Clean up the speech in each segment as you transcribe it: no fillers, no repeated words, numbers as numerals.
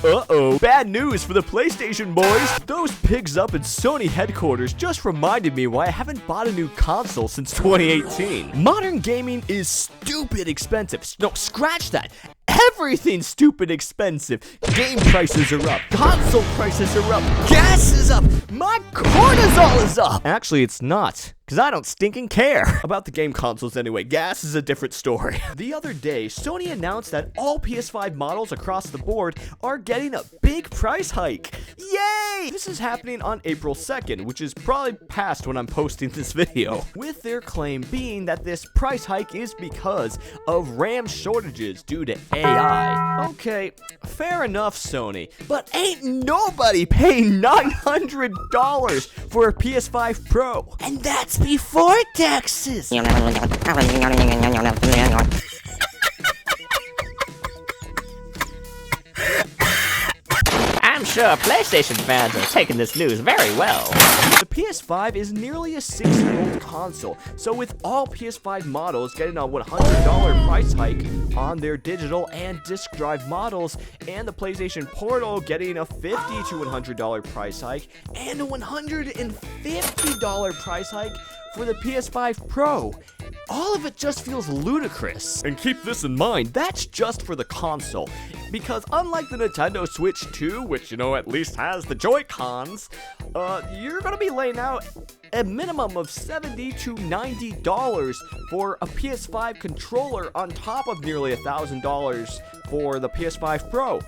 Uh-oh, bad news for the PlayStation boys. Those pigs up in Sony headquarters just reminded me why I haven't bought a new console since 2018. Modern gaming is stupid expensive. No, scratch that. Everything's stupid expensive. Game prices are up. Console prices are up. Gas is up. My cortisol is up. Actually, it's not, because I don't stinking care about the game consoles anyway. Gas is a different story. The other day, Sony announced that all PS5 models across the board are getting a big price hike. Yay! This is happening on April 2nd, which is probably past when I'm posting this video, with their claim being that this price hike is because of RAM shortages due to AI. Okay, fair enough, Sony, but ain't nobody paying $900 for a PS5 Pro, and that's before taxes. I'm sure PlayStation fans are taking this news very well. The PS5 is nearly a 6-year-old console, so with all PS5 models getting a $100 price hike on their digital and disc drive models, and the PlayStation Portal getting a $50 to $100 price hike, and a $150 price hike for the PS5 Pro, all of it just feels ludicrous. And keep this in mind, that's just for the console, because unlike the Nintendo Switch 2, which, at least has the Joy-Cons, you're gonna be laying out a minimum of $70 to $90 for a PS5 controller on top of nearly $1,000 for the PS5 Pro.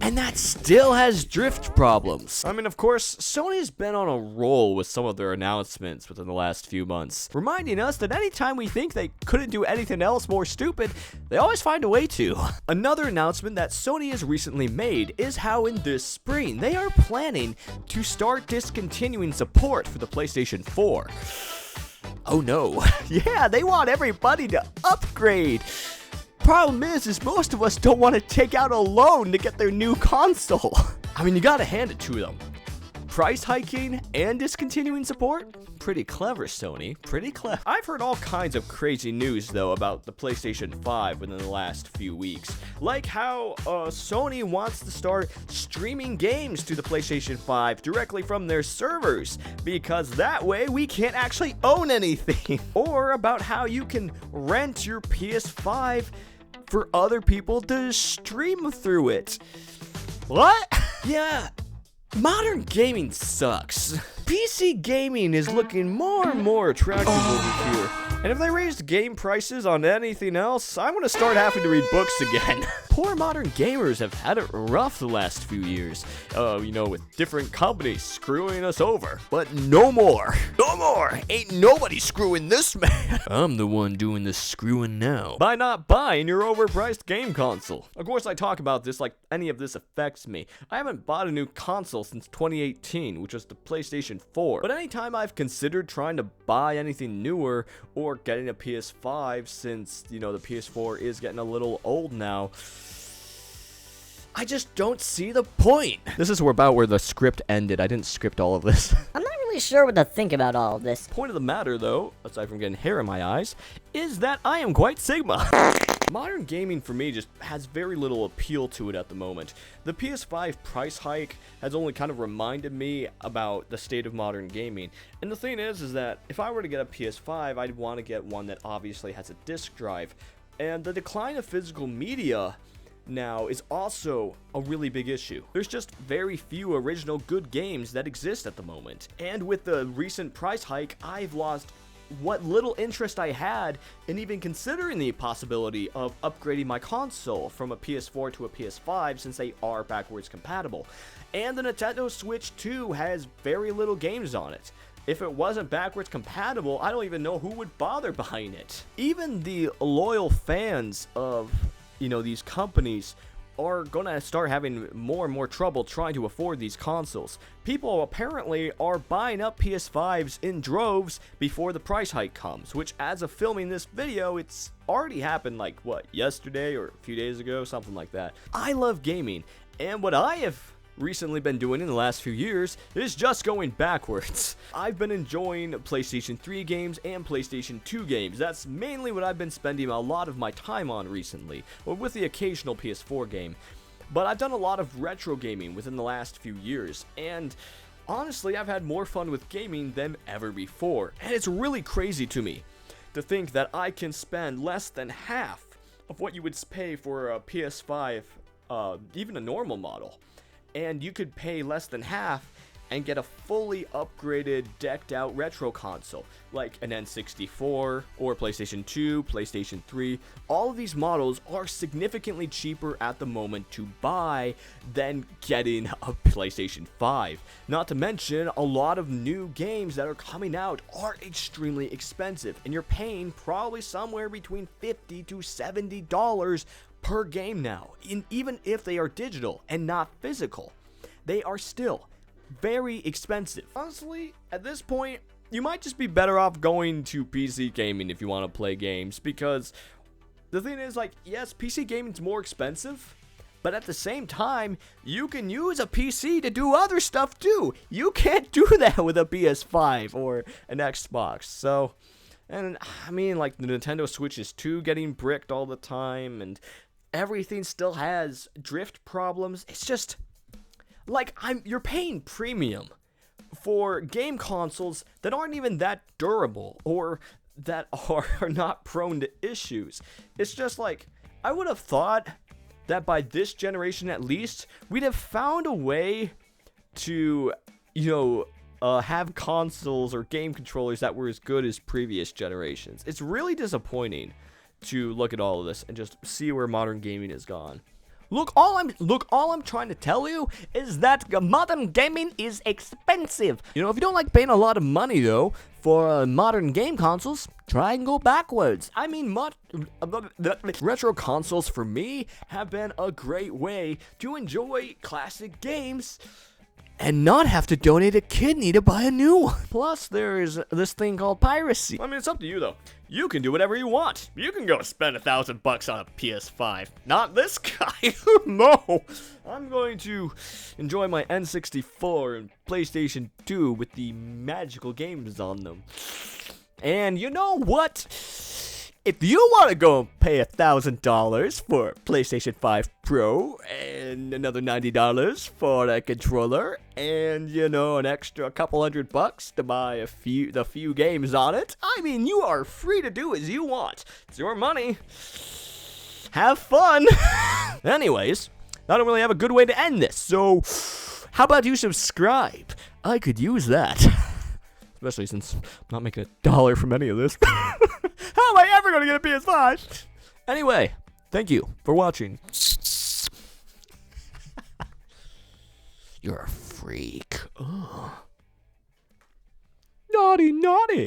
And that still has drift problems. I mean, of course, Sony's been on a roll with some of their announcements within the last few months, reminding us that anytime we think they couldn't do anything else more stupid, they always find a way to. Another announcement that Sony has recently made is how in this spring they are planning to start discontinuing support for the PlayStation 4. Oh no. Yeah, they want everybody to upgrade. Problem is most of us don't want to take out a loan to get their new console. I mean, you gotta hand it to them. Price hiking and discontinuing support? Pretty clever, Sony. Pretty clever. I've heard all kinds of crazy news, though, about the PlayStation 5 within the last few weeks. Like how Sony wants to start streaming games to the PlayStation 5 directly from their servers, because that way we can't actually own anything. Or about how you can rent your PS5 for other people to stream through it. What? Yeah, modern gaming sucks. PC gaming is looking more and more attractive over here. And if they raise game prices on anything else, I'm gonna start having to read books again. Poor modern gamers have had it rough the last few years. With different companies screwing us over. But no more. No more. Ain't nobody screwing this man. I'm the one doing the screwing now, by not buying your overpriced game console. Of course, I talk about this like any of this affects me. I haven't bought a new console since 2018, which was the PlayStation 4. But anytime I've considered trying to buy anything newer or getting a PS5, since, the PS4 is getting a little old now, I just don't see the point. This is about where the script ended. I didn't script all of this. I'm not really sure what to think about all of this. Point of the matter, though, aside from getting hair in my eyes, is that I am quite Sigma. Modern gaming for me just has very little appeal to it at the moment. The PS5 price hike has only kind of reminded me about the state of modern gaming. And the thing is that if I were to get a PS5, I'd want to get one that obviously has a disc drive. And the decline of physical media now is also a really big issue. There's just very few original good games that exist at the moment. And with the recent price hike, I've lost what little interest I had in even considering the possibility of upgrading my console from a PS4 to a PS5, since they are backwards compatible. And the Nintendo Switch 2 has very little games on it. If it wasn't backwards compatible, I don't even know who would bother buying it. Even the loyal fans of, these companies are gonna start having more and more trouble trying to afford these consoles. People apparently are buying up PS5s in droves before the price hike comes, which, as of filming this video, it's already happened yesterday or a few days ago, something like that. I love gaming, and what I have recently been doing in the last few years is just going backwards. I've been enjoying PlayStation 3 games and PlayStation 2 games. That's mainly what I've been spending a lot of my time on recently, or with the occasional PS4 game. but I've done a lot of retro gaming within the last few years, and honestly, I've had more fun with gaming than ever before, and it's really crazy to me to think that I can spend less than half of what you would pay for a PS5, even a normal model, and you could pay less than half and get a fully upgraded, decked out retro console, like an N64 or PlayStation 2, PlayStation 3. All of these models are significantly cheaper at the moment to buy than getting a PlayStation 5. Not to mention, a lot of new games that are coming out are extremely expensive, and you're paying probably somewhere between $50 to $70 per game now. Even if they are digital and not physical, they are still very expensive. Honestly, at this point, you might just be better off going to PC gaming if you want to play games, because the thing is, like, yes, PC gaming's more expensive, but at the same time, you can use a PC to do other stuff too. You can't do that with a PS5 or an Xbox. So, and I mean, like, the Nintendo Switch is too getting bricked all the time, and everything still has drift problems. It's just like, you're paying premium for game consoles that aren't even that durable or that are not prone to issues. It's just like, I would have thought that by this generation at least, we'd have found a way to, have consoles or game controllers that were as good as previous generations. It's really disappointing to look at all of this and just see where modern gaming has gone. Look, all I'm trying to tell you is that modern gaming is expensive. If you don't like paying a lot of money though for modern game consoles, try and go backwards. I mean, retro consoles for me have been a great way to enjoy classic games and not have to donate a kidney to buy a new one. Plus, there's this thing called piracy. I mean, it's up to you, though. You can do whatever you want. You can go spend $1,000 on a PS5. Not this guy. No. I'm going to enjoy my N64 and PlayStation 2 with the magical games on them. And you know what? If you want to go pay $1,000 for PlayStation 5 Pro and another $90 for a controller and, an extra couple $100 to buy the few games on it, I mean, you are free to do as you want. It's your money. Have fun. Anyways, I don't really have a good way to end this, so how about you subscribe? I could use that. Especially since I'm not making $1 from any of this. How am I ever going to get a PS5? Anyway, thank you for watching. You're a freak. Ugh. Naughty, naughty.